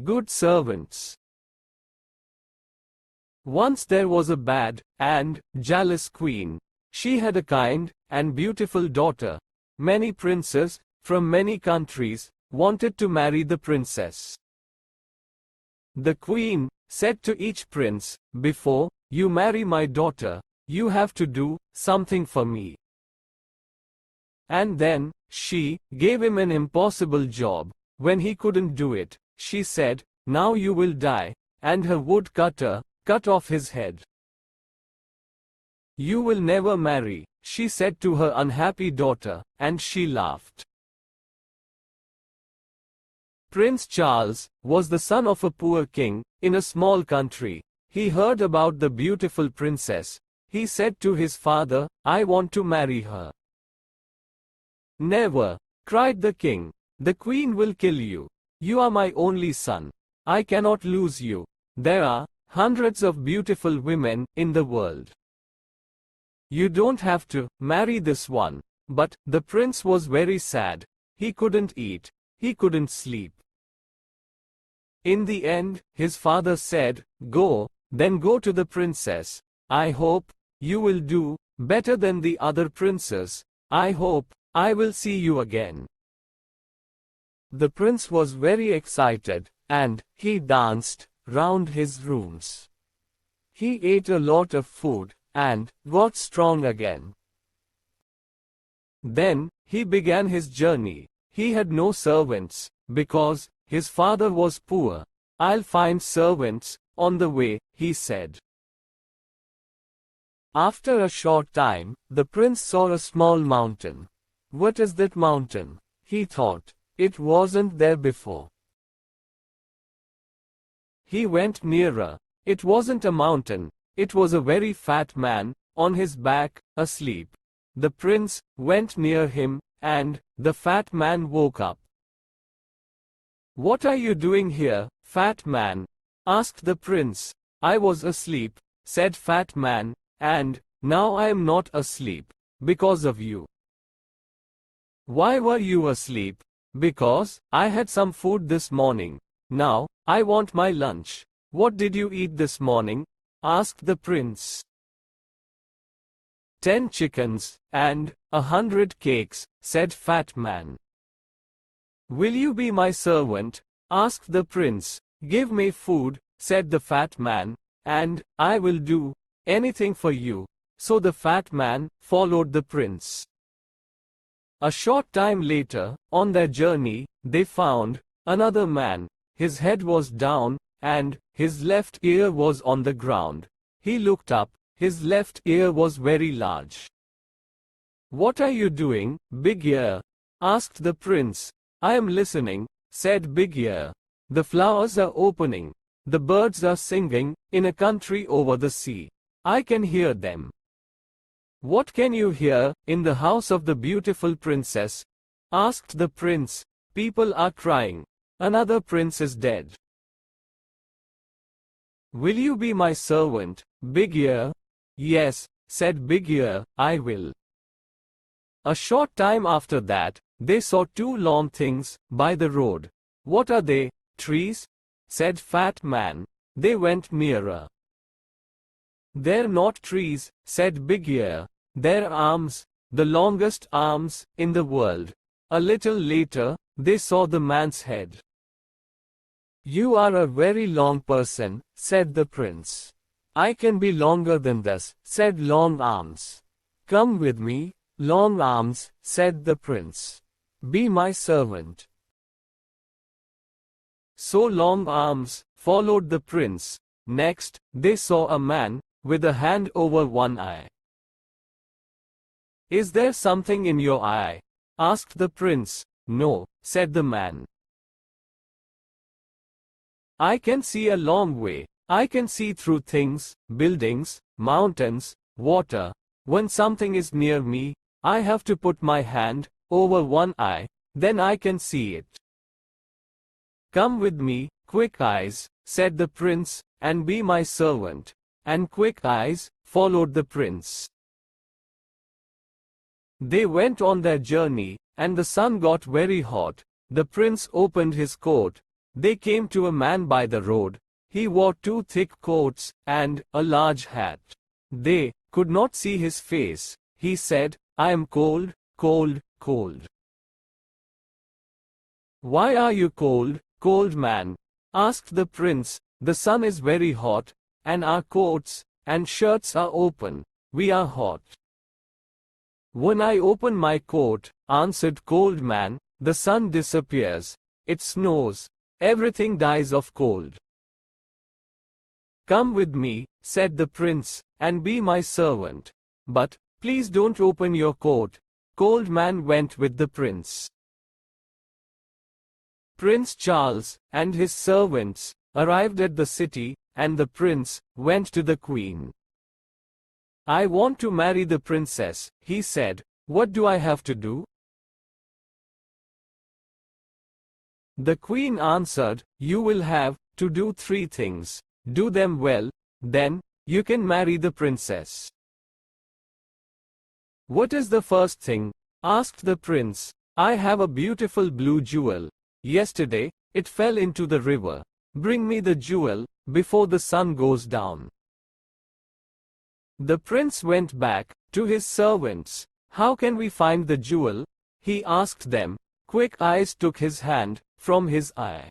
Good servants. Once there was a bad and jealous queen. She had a kind and beautiful daughter. Many princes from many countries wanted to marry the princess. The queen said to each prince, "Before you marry my daughter, you have to do something for me." And then she gave him an impossible job. When he couldn't do it, she said, "Now you will die," and her woodcutter cut off his head. "You will never marry," she said to her unhappy daughter, and she laughed. Prince Charles was the son of a poor king in a small country. He heard about the beautiful princess. He said to his father, "I want to marry her." "Never," cried the king. "The queen will kill you. You are my only son. I cannot lose you. There are hundreds of beautiful women in the world. You don't have to marry this one." But the prince was very sad. He couldn't eat. He couldn't sleep. In the end, his father said, "Go, then go to the princess. I hope you will do better than the other princes. I hope I will see you again." The prince was very excited, and he danced round his rooms. He ate a lot of food, and got strong again. Then he began his journey. He had no servants, because his father was poor. "I'll find servants on the way," he said. After a short time, the prince saw a small mountain. "What is that mountain?" he thought. "It wasn't there before." He went nearer. It wasn't a mountain. It was a very fat man, on his back, asleep. The prince went near him, and the fat man woke up. "What are you doing here, fat man?" asked the prince. "I was asleep," said fat man, "and now I am not asleep, because of you." "Why were you asleep?" "Because I had some food this morning. Now I want my lunch." "What did you eat this morning?" asked the prince. 10 chickens, and 100 cakes, said fat man. "Will you be my servant?" asked the prince. "Give me food," said the fat man, "and I will do anything for you." So the fat man followed the prince. A short time later, on their journey, they found another man. His head was down, and his left ear was on the ground. He looked up. His left ear was very large. "What are you doing, Big Ear?" asked the prince. "I am listening," said Big Ear. "The flowers are opening. The birds are singing in a country over the sea. I can hear them." "What can you hear in the house of the beautiful princess?" asked the prince. "People are crying. Another prince is dead." "Will you be my servant, Big Ear?" "Yes," said Big Ear, "I will." A short time after that, they saw 2 long things by the road. "What are they, trees?" said Fat Man. They went nearer. "They're not trees," said Big Ear. "They're arms, the longest arms in the world." A little later, they saw the man's head. "You are a very long person," said the prince. "I can be longer than this," said Long Arms. "Come with me, Long Arms," said the prince. "Be my servant." So Long Arms followed the prince. Next, they saw a man with a hand over one eye. "Is there something in your eye?" asked the prince. "No," said the man. "I can see a long way. I can see through things, buildings, mountains, water. When something is near me, I have to put my hand over one eye, then I can see it." "Come with me, Quick Eyes," said the prince, "and be my servant." And Quick Eyes followed the prince. They went on their journey, and the sun got very hot. The prince opened his coat. They came to a man by the road. He wore 2 thick coats and a large hat. They could not see his face. He said, "I am cold, cold, cold." "Why are you cold, cold man?" asked the prince. "The sun is very hot, and our coats and shirts are open. We are hot." "When I open my coat," answered Cold Man, "the sun disappears. It snows. Everything dies of cold." "Come with me," said the prince, "and be my servant. But, please don't open your coat." Cold Man went with the prince. Prince Charles and his servants arrived at the city, and the prince went to the queen. "I want to marry the princess," he said. "What do I have to do?" The queen answered, "You will have to do 3 things. Do them well, then you can marry the princess." "What is the first thing?" asked the prince. "I have a beautiful blue jewel. Yesterday, it fell into the river. Bring me the jewel before the sun goes down." The prince went back to his servants. "How can we find the jewel?" he asked them. Quick Eyes took his hand from his eye.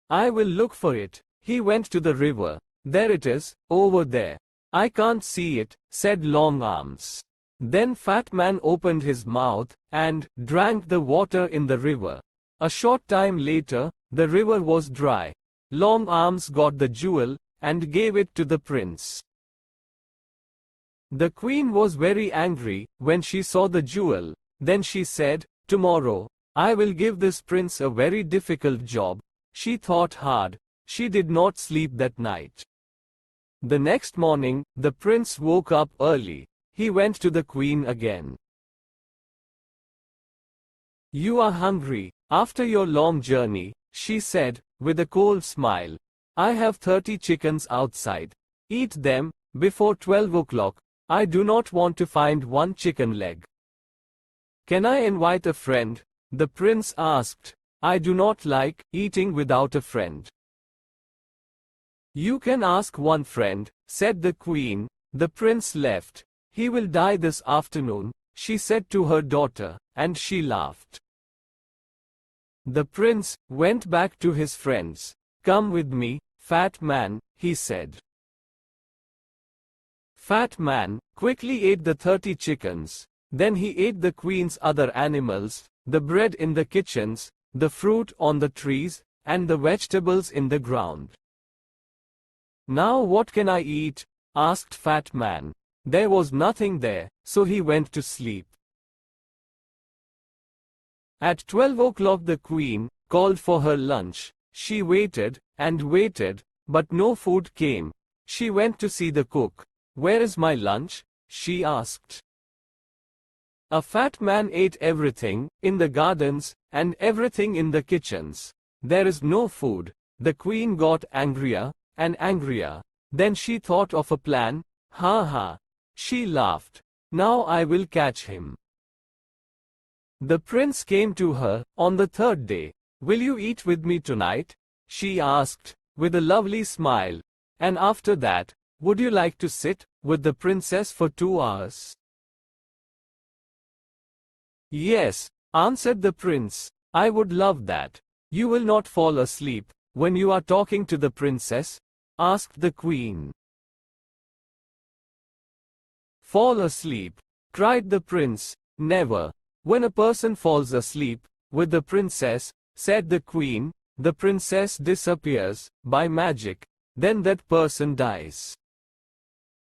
"I will look for it." He went to the river. "There it is, over there." "I can't see it," said Long Arms. Then Fat Man opened his mouth and drank the water in the river. A short time later, the river was dry. Long Arms got the jewel and gave it to the prince. The queen was very angry when she saw the jewel. Then she said, "Tomorrow, I will give this prince a very difficult job." She thought hard. She did not sleep that night. The next morning, the prince woke up early. He went to the queen again. "You are hungry after your long journey," she said, with a cold smile. "I have 30 chickens outside. Eat them before 12 o'clock. I do not want to find 1 chicken leg." "Can I invite a friend?" the prince asked. "I do not like eating without a friend." "You can ask 1 friend," said the queen. The prince left. "He will die this afternoon," she said to her daughter, and she laughed. The prince went back to his friends. "Come with me, Fat Man," he said. Fat Man quickly ate the 30 chickens. Then he ate the queen's other animals, the bread in the kitchens, the fruit on the trees, and the vegetables in the ground. "Now what can I eat?" asked Fat Man. There was nothing there, so he went to sleep. At 12 o'clock the queen called for her lunch. She waited and waited, but no food came. She went to see the cook. "Where is my lunch?" she asked. A fat man ate everything in the gardens and everything in the kitchens. "There is no food." The queen got angrier and angrier. Then she thought of a plan. "Ha ha!" she laughed. "Now I will catch him." The prince came to her on the 3rd day. "Will you eat with me tonight?" she asked, with a lovely smile. "And after that, would you like to sit with the princess for 2 hours?" "Yes," answered the prince. "I would love that." "You will not fall asleep when you are talking to the princess?" asked the queen. "Fall asleep?" cried the prince. "Never. When a person falls asleep with the princess," said the queen, "the princess disappears by magic. Then that person dies."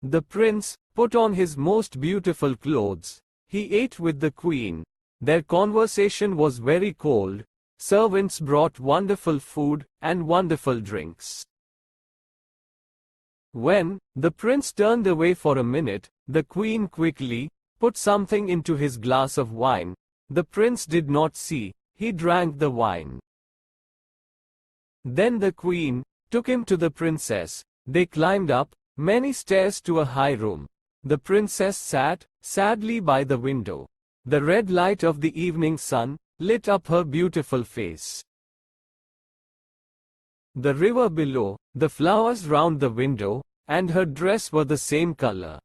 The prince put on his most beautiful clothes. He ate with the queen. Their conversation was very cold. Servants brought wonderful food and wonderful drinks. When the prince turned away for a minute, the queen quickly put something into his glass of wine. The prince did not see. He drank the wine. Then the queen took him to the princess. They climbed up many stairs to a high room. The princess sat sadly by the window. The red light of the evening sun lit up her beautiful face. the river below, the flowers round the window, and her dress were the same color.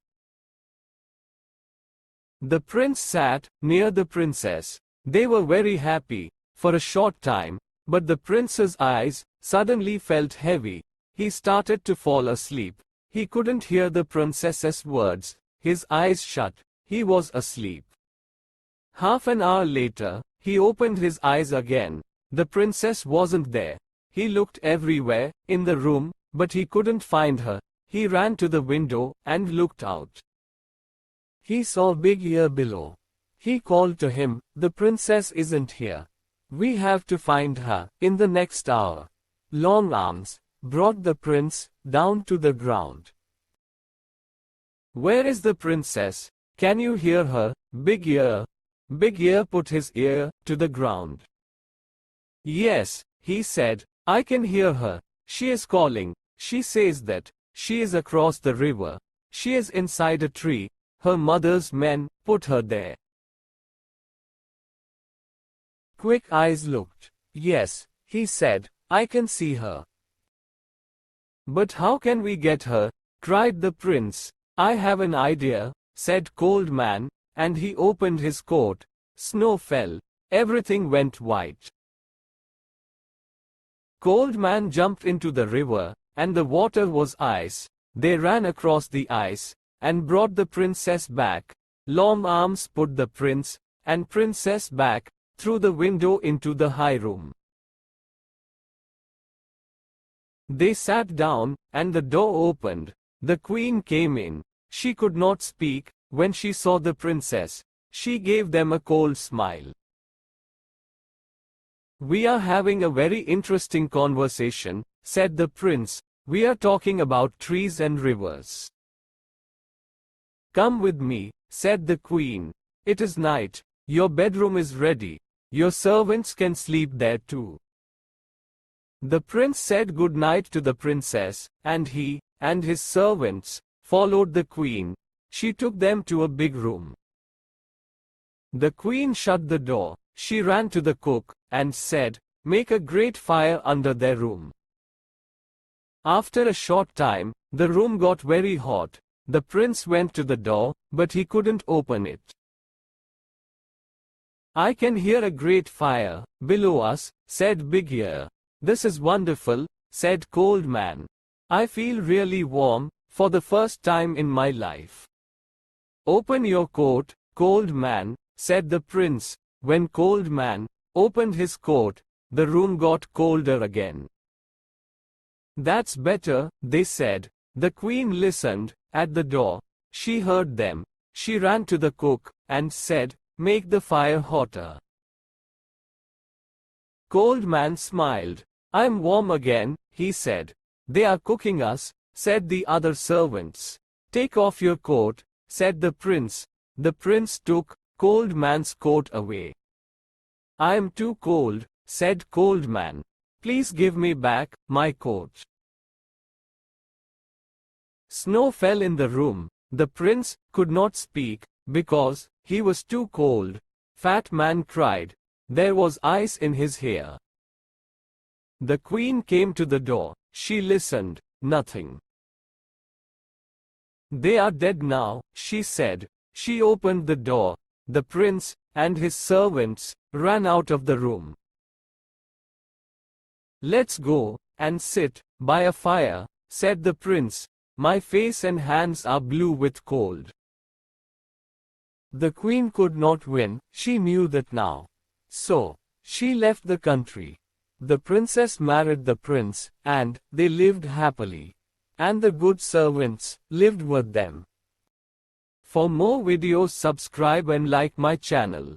The prince sat near the princess. They were very happy for a short time, but the prince's eyes suddenly felt heavy. He started to fall asleep. He couldn't hear the princess's words. His eyes shut. He was asleep. Half an hour later, he opened his eyes again. The princess wasn't there. He looked everywhere in the room, but he couldn't find her. He ran to the window and looked out. He saw Big Ear below. He called to him, "The princess isn't here. We have to find her in the next hour." Long Arms brought the prince down to the ground. "Where is the princess? Can you hear her, Big Ear?" Big Ear put his ear to the ground. "Yes," he said, "I can hear her. She is calling. She says that she is across the river. She is inside a tree. Her mother's men put her there." Quick Eyes looked. "Yes," he said, "I can see her." "But how can we get her?" cried the prince. "I have an idea," said Cold Man, and he opened his coat. Snow fell. Everything went white. Cold Man jumped into the river, and the water was ice. They ran across the ice, and brought the princess back. Long Arms put the prince and princess back through the window into the high room. They sat down, and the door opened. The queen came in. She could not speak. When she saw the princess, she gave them a cold smile. "We are having a very interesting conversation," said the prince. "We are talking about trees and rivers." "Come with me," said the queen. "It is night. Your bedroom is ready. Your servants can sleep there too." The prince said good night to the princess, and he and his servants followed the queen. She took them to a big room. The queen shut the door. She ran to the cook and said, "Make a great fire under their room." After a short time, the room got very hot. The prince went to the door, but he couldn't open it. "I can hear a great fire below us," said Big Ear. "This is wonderful," said Cold Man. "I feel really warm for the first time in my life." "Open your coat, Cold Man," said the prince. When Cold Man opened his coat, the room got colder again. "That's better," they said. The queen listened at the door. She heard them. She ran to the cook and said, "Make the fire hotter." Cold Man smiled. "I'm warm again," he said. "They are cooking us," said the other servants. "Take off your coat," said the prince. The prince took Cold Man's coat away. "I am too cold," said Cold Man. "Please give me back my coat." Snow fell in the room. The prince could not speak because he was too cold. Fat Man cried. There was ice in his hair. The queen came to the door. She listened. Nothing. "They are dead now," she said. She opened the door. The prince and his servants ran out of the room. "Let's go and sit by a fire," said the prince. "My face and hands are blue with cold." The queen could not win. She knew that now. So, she left the country. The princess married the prince, and they lived happily. And the good servants lived with them. For more videos, subscribe and like my channel.